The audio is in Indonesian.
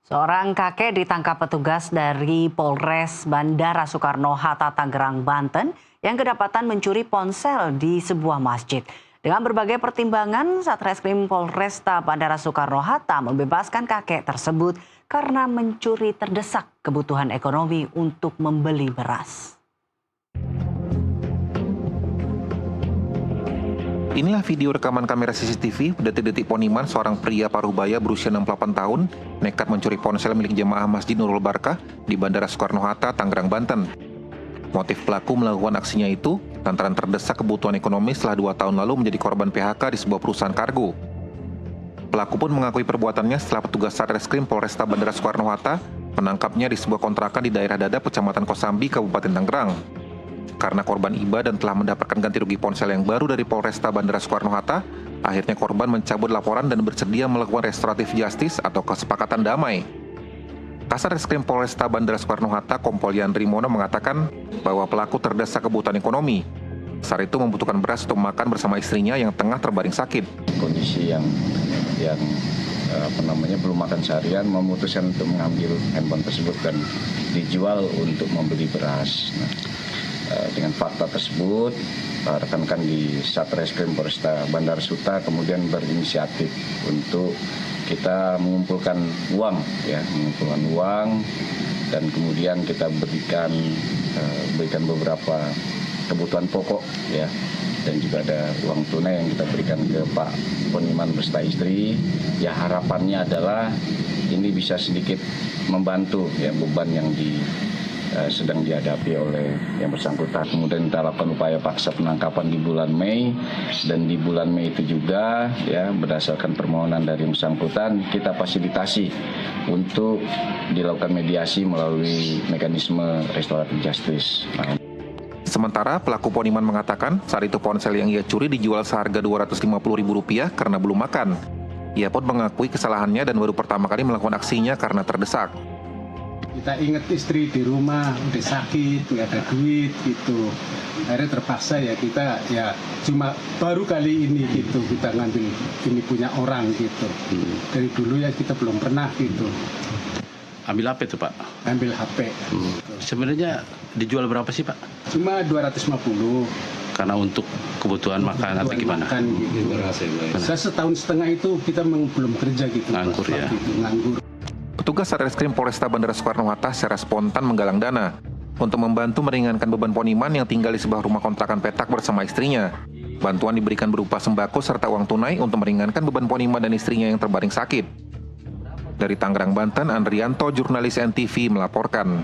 Seorang kakek ditangkap petugas dari Polres Bandara Soekarno-Hatta, Tangerang, Banten yang kedapatan mencuri ponsel di sebuah masjid. Dengan berbagai pertimbangan, Satreskrim Polresta Bandara Soekarno-Hatta membebaskan kakek tersebut karena mencuri terdesak kebutuhan ekonomi untuk membeli beras. Inilah video rekaman kamera CCTV detik-detik poniman seorang pria parubaya berusia 68 tahun nekat mencuri ponsel milik jemaah Masjid Nurul Barkah di Bandara Soekarno-Hatta, Tangerang, Banten. Motif pelaku melakukan aksinya itu lantaran terdesak kebutuhan ekonomi setelah 2 tahun lalu menjadi korban PHK di sebuah perusahaan kargo. Pelaku pun mengakui perbuatannya setelah petugas Satreskrim Polresta Bandara Soekarno-Hatta menangkapnya di sebuah kontrakan di daerah Dadap, Kecamatan Kosambi, Kabupaten Tangerang. Karena korban iba dan telah mendapatkan ganti rugi ponsel yang baru dari Polresta Bandara Soekarno-Hatta, akhirnya korban mencabut laporan dan bersedia melakukan restoratif justice atau kesepakatan damai. Kasat Reskrim Polresta Bandara Soekarno-Hatta, Kompol Yandri Mono mengatakan bahwa pelaku terdesak kebutuhan ekonomi. Saat itu membutuhkan beras untuk makan bersama istrinya yang tengah terbaring sakit. Kondisi yang belum makan seharian, memutuskan untuk mengambil handphone tersebut dan dijual untuk membeli beras. Dengan fakta tersebut, rekan-rekan di Satreskrim Polresta Bandara Suta kemudian berinisiatif untuk kita mengumpulkan uang, dan kemudian kita berikan beberapa kebutuhan pokok, dan juga ada uang tunai yang kita berikan ke Pak Poniman beserta istri. Ya, harapannya adalah ini bisa sedikit membantu beban yang sedang dihadapi oleh yang bersangkutan. Kemudian kita lakukan upaya paksa penangkapan di bulan Mei, dan di bulan Mei itu juga berdasarkan permohonan dari yang bersangkutan kita fasilitasi untuk dilakukan mediasi melalui mekanisme restoratif justice. Sementara pelaku poniman mengatakan saat itu ponsel yang ia curi dijual seharga Rp250.000 karena belum makan. Ia pun mengakui kesalahannya dan baru pertama kali melakukan aksinya karena terdesak. Kita ingat istri di rumah udah sakit, nggak ada duit gitu. Akhirnya terpaksa kita cuma baru kali ini gitu kita ngambil ini punya orang gitu. Dari dulu kita belum pernah gitu. Ambil apa itu, Pak? Ambil HP. Sebenarnya dijual berapa sih, Pak? Cuma 250. Karena untuk kebutuhan makan atau gimana? Makan, gitu. Saya setahun setengah itu kita belum kerja gitu. Nganggur ya? Gitu, nganggur. Petugas Satreskrim Polresta Bandara Soekarno-Hatta secara spontan menggalang dana untuk membantu meringankan beban poniman yang tinggal di sebuah rumah kontrakan petak bersama istrinya. Bantuan diberikan berupa sembako serta uang tunai untuk meringankan beban poniman dan istrinya yang terbaring sakit. Dari Tangerang, Banten, Andrianto, jurnalis NTV melaporkan.